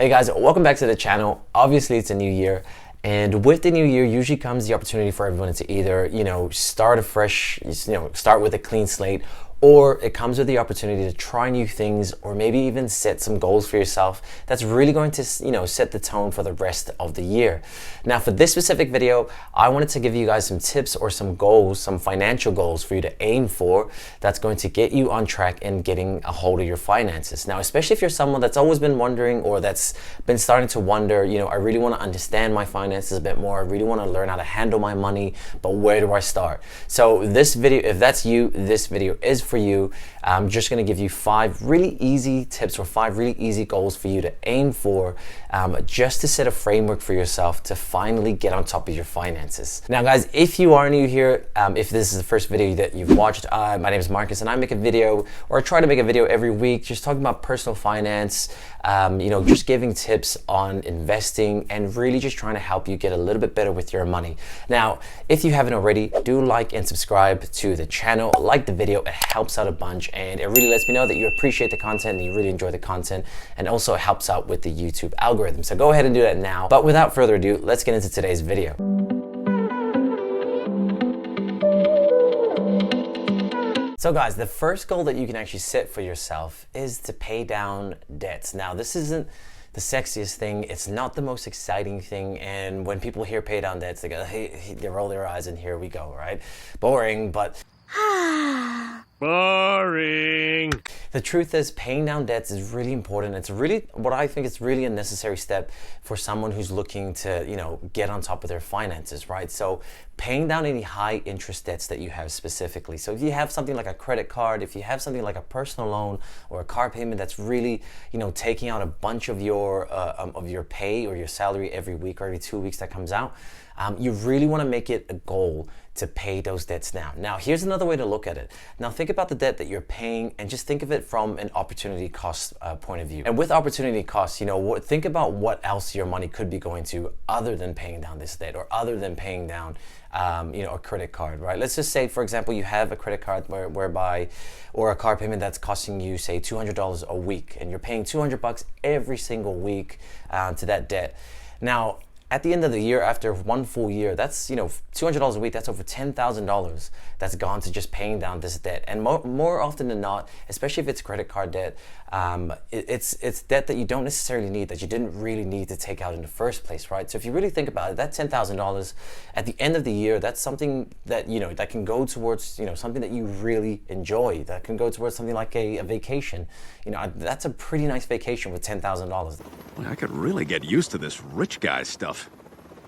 Hey guys, welcome back to the channel. Obviously it's a new year, and with the new year usually comes the opportunity for everyone to either, start afresh, start with a clean slate, or it comes with the opportunity to try new things or maybe even set some goals for yourself that's really going to, set the tone for the rest of the year. Now for this specific video, I wanted to give you guys some tips or some goals, some financial goals for you to aim for that's going to get you on track in getting a hold of your finances. Now, especially if you're someone that's always been wondering or that's been starting to wonder, I really want to understand my finances a bit more. I really want to learn how to handle my money, but where do I start? So this video, if that's you, this video is for you. I'm just going to give you 5 really easy tips or 5 really easy goals for you to aim for, just to set a framework for yourself to finally get on top of your finances. Now guys, if you are new here, if this is the first video that you've watched, my name is Marcus and I make a video, or I try to make a video every week, just talking about personal finance, just giving tips on investing and really just trying to help you get a little bit better with your money. Now, if you haven't already, do like and subscribe to the channel, like the video, it helps out a bunch and it really lets me know that you appreciate the content and you really enjoy the content, and also helps out with the YouTube algorithm. So go ahead and do that now. But without further ado, let's get into today's video. So guys, the first goal that you can actually set for yourself is to pay down debts. Now, this isn't the sexiest thing, it's not the most exciting thing, and when people hear pay down debts, they go, hey, they roll their eyes and here we go, right? Boring, but boring. The truth is, paying down debts is really important. It's really, what I think is really a necessary step for someone who's looking to, get on top of their finances, right? So paying down any high interest debts that you have specifically. So if you have something like a credit card, if you have something like a personal loan or a car payment that's really, taking out a bunch of your pay or your salary every week or every 2 weeks that comes out, you really want to make it a goal to pay those debts now. Now, here's another way to look at it. Now, think about the debt that you're paying and just think of it from an opportunity cost point of view. And with opportunity costs, think about what else your money could be going to other than paying down this debt or other than paying down a credit card, right? Let's just say, for example, you have a credit card whereby, or a car payment that's costing you, say, $200 a week, and you're paying $200 every single week to that debt. Now, at the end of the year, after one full year, that's, $200 a week, that's over $10,000 that's gone to just paying down this debt. And more often than not, especially if it's credit card debt, it's debt that you don't necessarily need, that you didn't really need to take out in the first place, right? So if you really think about it, that $10,000 at the end of the year, that's something that, that can go towards, something that you really enjoy, that can go towards something like a vacation. That's a pretty nice vacation with $10,000. I could really get used to this rich guy stuff.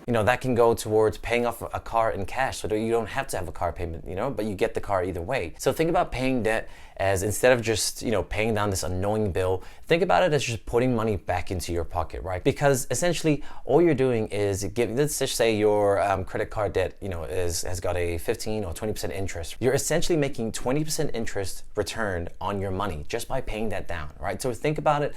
That can go towards paying off a car in cash so that you don't have to have a car payment, but you get the car either way. So think about paying debt as, instead of just, paying down this annoying bill, think about it as just putting money back into your pocket, right? Because essentially all you're doing is let's just say your credit card debt, has got a 15 or 20% interest. You're essentially making 20% interest returned on your money just by paying that down, right? So think about it.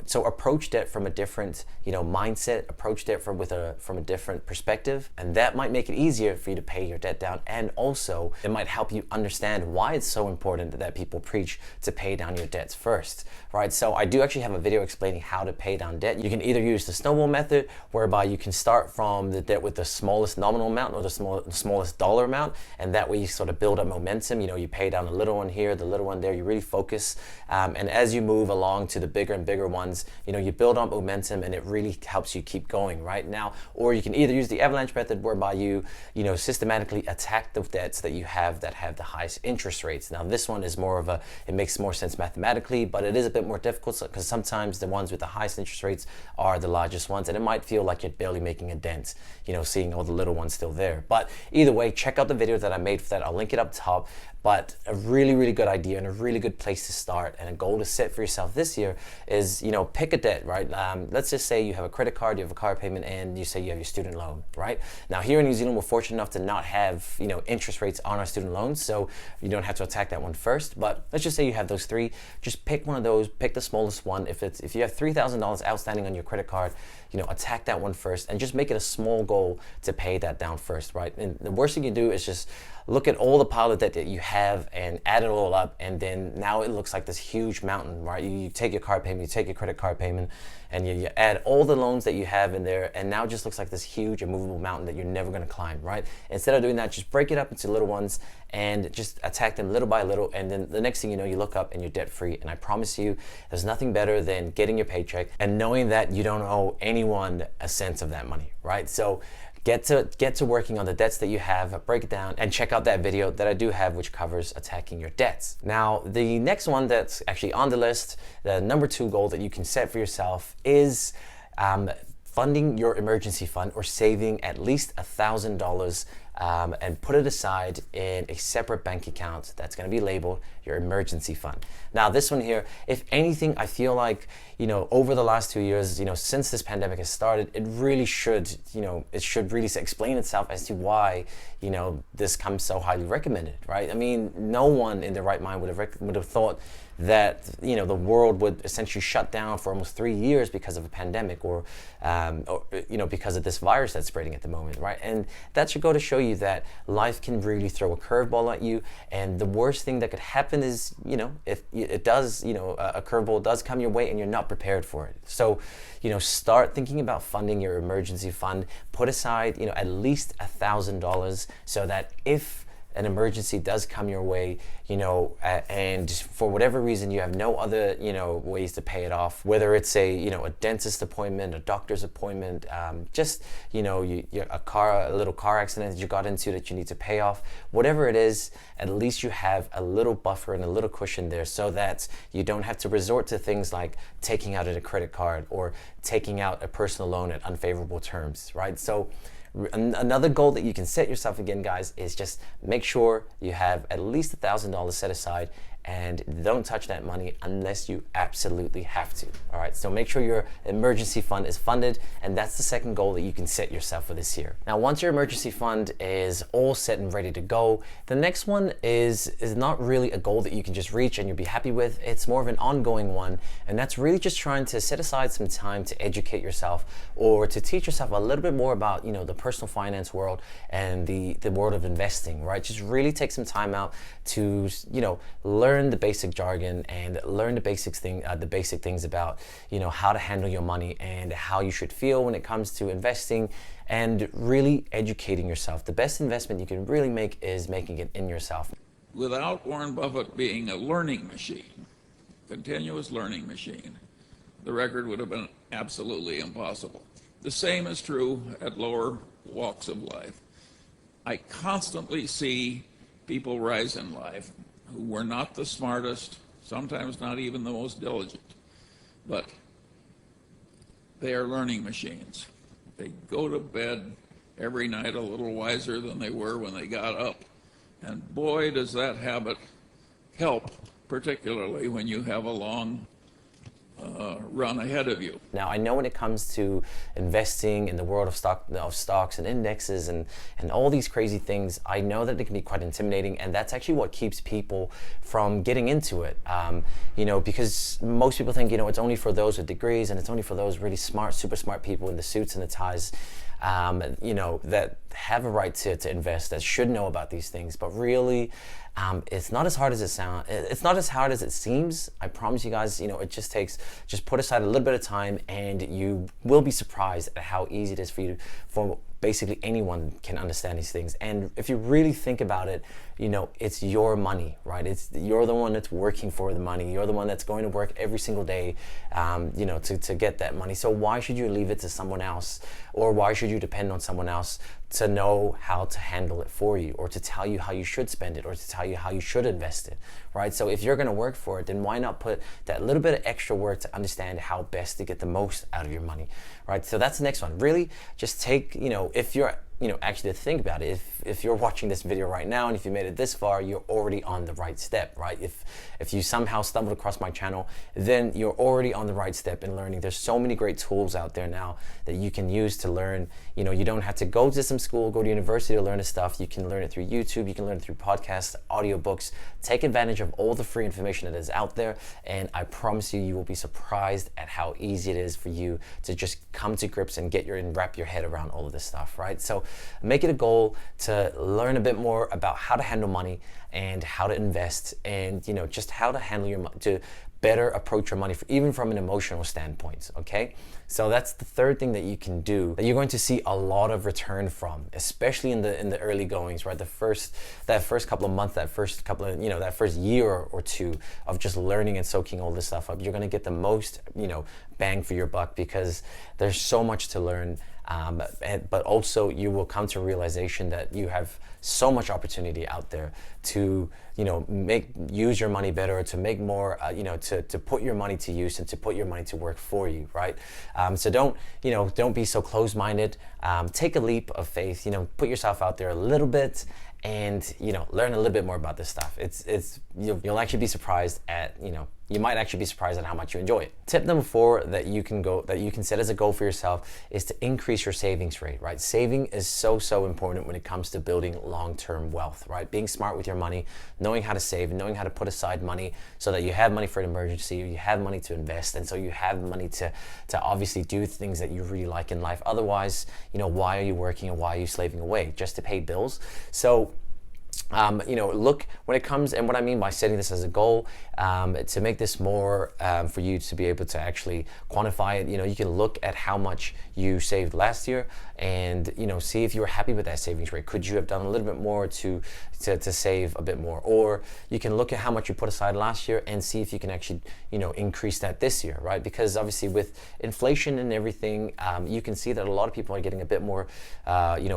So approach debt from a different, mindset, approach debt from a different perspective, and that might make it easier for you to pay your debt down. And also it might help you understand why it's so important that people preach to pay down your debts first, right? So I do actually have a video explaining how to pay down debt. You can either use the snowball method, whereby you can start from the debt with the smallest nominal amount or the smallest dollar amount, and that way you sort of build up momentum. You pay down a little one here, the little one there, you really focus, and as you move along to the bigger and bigger ones, you build up momentum and it really helps you keep going right now. Or you can either use the avalanche method, whereby you systematically attack the debts that you have that have the highest interest rates. Now this one is more of it makes more sense mathematically, but it is a bit more difficult because sometimes the ones with the highest interest rates are the largest ones, and it might feel like you're barely making a dent, seeing all the little ones still there. But either way, check out the video that I made for that. I'll link it up top. But a really, really good idea and a really good place to start, and a goal to set for yourself this year is, pick a debt, right? Let's just say you have a credit card, you have a car payment, and you say you have your student loan, right? Now here in New Zealand, we're fortunate enough to not have, interest rates on our student loans, so you don't have to attack that one first. But let's just say you have those 3, just pick one of those, pick the smallest one. If you have $3,000 outstanding on your credit card, attack that one first and just make it a small goal to pay that down first, right? And the worst thing you do is just look at all the pile of debt that you have and add it all up, and then now it looks like this huge mountain, right? You take your car payment, you take your credit card payment, and you add all the loans that you have in there, and now it just looks like this huge immovable mountain that you're never going to climb, right? Instead of doing that, just break it up into little ones and just attack them little by little, and then the next thing you know, you look up and you're debt free. And I promise you, there's nothing better than getting your paycheck and knowing that you don't owe anyone a cent of that money, right? So get to working on the debts that you have, break it down, and check out that video that I do have, which covers attacking your debts. Now, the next one that's actually on the list, the number 2 goal that you can set for yourself is funding your emergency fund, or saving at least $1,000 and put it aside in a separate bank account that's going to be labeled your emergency fund. Now, this one here, if anything, I feel like, over the last 2 years, since this pandemic has started, it really should, it should really explain itself as to why, this comes so highly recommended, right? I mean, no one in their right mind would have thought that the world would essentially shut down for almost 3 years because of a pandemic, or because of this virus that's spreading at the moment, right? And that should go to show you that life can really throw a curveball at you, and the worst thing that could happen is, if it does, a curveball does come your way and you're not prepared for it. So, start thinking about funding your emergency fund. Put aside, at least $1,000, so that if an emergency does come your way, and for whatever reason you have no other, ways to pay it off, whether it's a dentist appointment, a doctor's appointment, just, a little car accident that you got into that you need to pay off, whatever it is, at least you have a little buffer and a little cushion there, so that you don't have to resort to things like taking out a credit card or taking out a personal loan at unfavorable terms, right? So another goal that you can set yourself, again, guys, is just make sure you have at least $1,000 set aside, and don't touch that money unless you absolutely have to. All right, so make sure your emergency fund is funded, and that's the second goal that you can set yourself for this year. Now, once your emergency fund is all set and ready to go, the next one is not really a goal that you can just reach and you'll be happy with. It's more of an ongoing one, and that's really just trying to set aside some time to educate yourself, or to teach yourself a little bit more about the personal finance world and the world of investing, right? Just really take some time out to learn the basic jargon and learn the basic things about how to handle your money and how you should feel when it comes to investing, and really educating yourself. The best investment you can really make is making it in yourself. Without Warren Buffett being a learning machine, continuous learning machine, the record would have been absolutely impossible. The same is true at lower walks of life. I constantly see people rise in life who were not the smartest, sometimes not even the most diligent, but they are learning machines. They go to bed every night a little wiser than they were when they got up. And boy, does that habit help, particularly when you have a long run ahead of you. Now, I know when it comes to investing in the world of stocks and indexes and all these crazy things, I know that it can be quite intimidating, and that's actually what keeps people from getting into it. Because most people think, it's only for those with degrees, and it's only for those really smart, super smart people in the suits and the ties, that have a right to invest, that should know about these things. But really, it's not as hard as it sounds. It's not as hard as it seems. I promise you guys, it just put aside a little bit of time, and you will be surprised at how easy it is for basically anyone can understand these things. And if you really think about it, it's your money, right? You're the one that's working for the money. You're the one that's going to work every single day, to get that money. So why should you leave it to someone else, or why should you depend on someone else to know how to handle it for you, or to tell you how you should spend it, or to tell you how you should invest it, right? So if you're going to work for it, then why not put that little bit of extra work to understand how best to get the most out of your money, right? So that's the next one. Really just take, if you're actually, to think about it, if you're watching this video right now and if you made it this far, you're already on the right step, right? If you somehow stumbled across my channel, then you're already on the right step in learning. There's so many great tools out there now that you can use to learn. You don't have to go to some school, go to university to learn this stuff. You can learn it through YouTube, you can learn it through podcasts, audiobooks. Take advantage of all the free information that is out there, and I promise you will be surprised at how easy it is for you to just come to grips and wrap your head around all of this stuff, right? So make it a goal to learn a bit more about how to handle money and how to invest, and just how to handle your money, to better approach your money, even from an emotional standpoint, okay? So that's the third thing that you can do that you're going to see a lot of return from, especially in the early goings, right? That first couple of months, that first year or two of just learning and soaking all this stuff up. You're gonna get the most, bang for your buck, because there's so much to learn. But also you will come to a realization that you have so much opportunity out there to use your money better, to make more, to put your money to use and to put your money to work for you, right? So don't be so closed-minded. Take a leap of faith. Put yourself out there a little bit, and learn a little bit more about this stuff. You'll actually be surprised at you might actually be surprised at how much you enjoy it. Tip number 4 that you can set as a goal for yourself is to increase your savings rate, right? Saving is so important when it comes to building long-term wealth, right? Being smart with your money, knowing how to save, knowing how to put aside money so that you have money for an emergency, you have money to invest, and so you have money to obviously do things that you really like in life. Otherwise, why are you working and why are you slaving away? Just to pay bills? So look, when it comes, and what I mean by setting this as a goal, to make this more for you to be able to actually quantify it, you can look at how much you saved last year and see if you were happy with that savings rate. Could you have done a little bit more to save a bit more? Or you can look at how much you put aside last year and see if you can actually increase that this year, right? Because obviously with inflation and everything, you can see that a lot of people are getting a bit more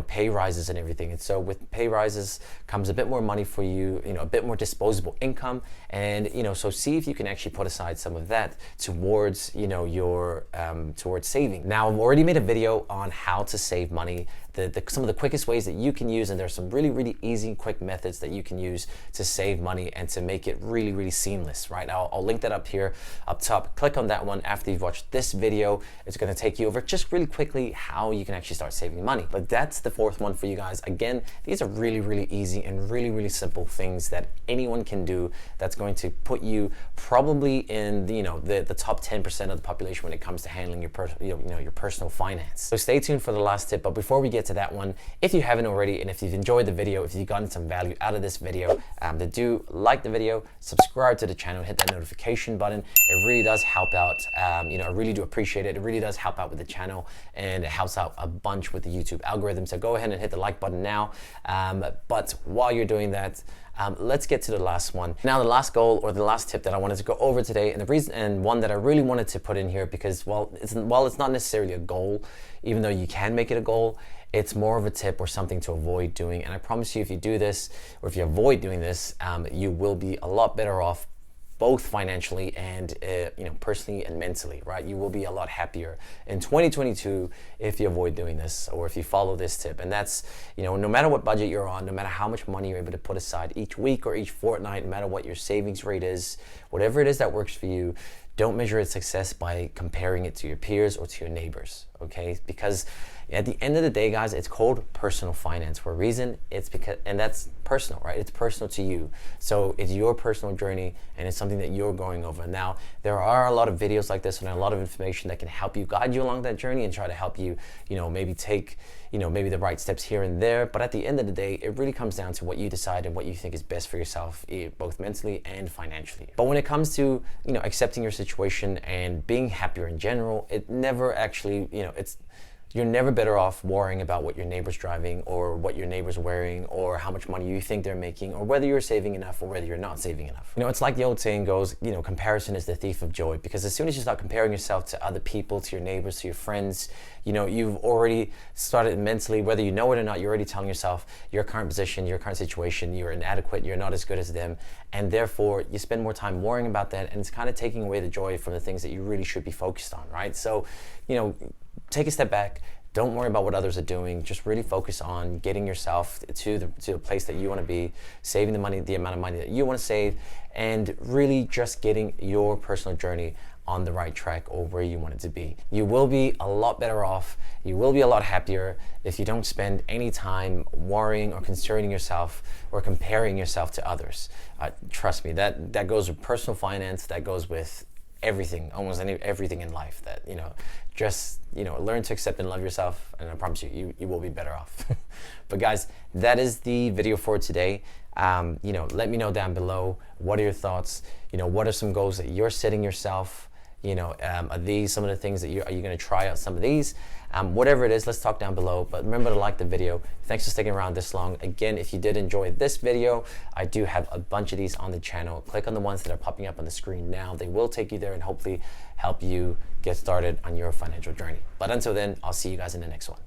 pay rises and everything. And so with pay rises comes a bit more money for you, a bit more disposable income, and so see if you can actually put aside some of that towards your towards saving. Now, I've already made a video on how to save money, some of the quickest ways that you can use, and there's some really easy and quick methods that you can use to save money and to make it really seamless, right? I'll link that up here up top. Click on that one after you've watched this video. It's going to take you over just really quickly how you can actually start saving money. But that's the 4th one for you guys. Again, these are really easy and really simple things that anyone can do that's going to put you probably in the top 10% of the population when it comes to handling your personal finance. So stay tuned for the last tip. But before we get to that one, if you haven't already, and if you've enjoyed the video, if you've gotten some value out of this video, then do like the video, subscribe to the channel, hit that notification button. It really does help out. I really do appreciate it. It really does help out with the channel, and it helps out a bunch with the YouTube algorithm. So go ahead and hit the like button now. But while you're doing that, let's get to the last one. Now, the last goal, or the last tip that I wanted to go over today, and the reason, and one that I really wanted to put in here, because while it's not necessarily a goal, even though you can make it a goal, it's more of a tip or something to avoid doing. And I promise you, if you do this, or if you avoid doing this, you will be a lot better off, both financially and personally and mentally, right? You will be a lot happier in 2022 if you avoid doing this, or if you follow this tip. And that's, no matter what budget you're on, no matter how much money you're able to put aside each week or each fortnight, no matter what your savings rate is, whatever it is that works for you, don't measure its success by comparing it to your peers or to your neighbors, okay? Because at the end of the day, guys, it's called personal finance for a reason. It's because, and that's personal, right? It's personal to you. So it's your personal journey, and it's something that you're going over. Now, there are a lot of videos like this and a lot of information that can help you, guide you along that journey, and try to help you, maybe take, maybe the right steps here and there. But at the end of the day, it really comes down to what you decide and what you think is best for yourself, both mentally and financially. But when it comes to, accepting your situation and being happier in general, it never actually, you're never better off worrying about what your neighbor's driving, or what your neighbor's wearing, or how much money you think they're making, or whether you're saving enough or whether you're not saving enough. It's like the old saying goes, comparison is the thief of joy. Because as soon as you start comparing yourself to other people, to your neighbors, to your friends, you've already started mentally, whether you know it or not, you're already telling yourself your current position, your current situation, you're inadequate, you're not as good as them. And therefore, you spend more time worrying about that, and it's kind of taking away the joy from the things that you really should be focused on, right? So, take a step back. Don't worry about what others are doing. Just really focus on getting yourself to the place that you want to be, saving the money, the amount of money that you want to save, and really just getting your personal journey on the right track, or where you want it to be. You will be a lot better off. You will be a lot happier if you don't spend any time worrying or concerning yourself or comparing yourself to others. Trust me, that goes with personal finance, that goes with everything, almost everything in life. That, you know, just, you know, learn to accept and love yourself, and I promise you, you will be better off. But guys, that is the video for today. You know, let me know down below, what are your thoughts? You know, what are some goals that you're setting yourself? You know, are these some of the things that are you going to try out some of these? Whatever it is, let's talk down below. But remember to like the video. Thanks for sticking around this long. Again, if you did enjoy this video, I do have a bunch of these on the channel. Click on the ones that are popping up on the screen now. They will take you there and hopefully help you get started on your financial journey. But until then, I'll see you guys in the next one.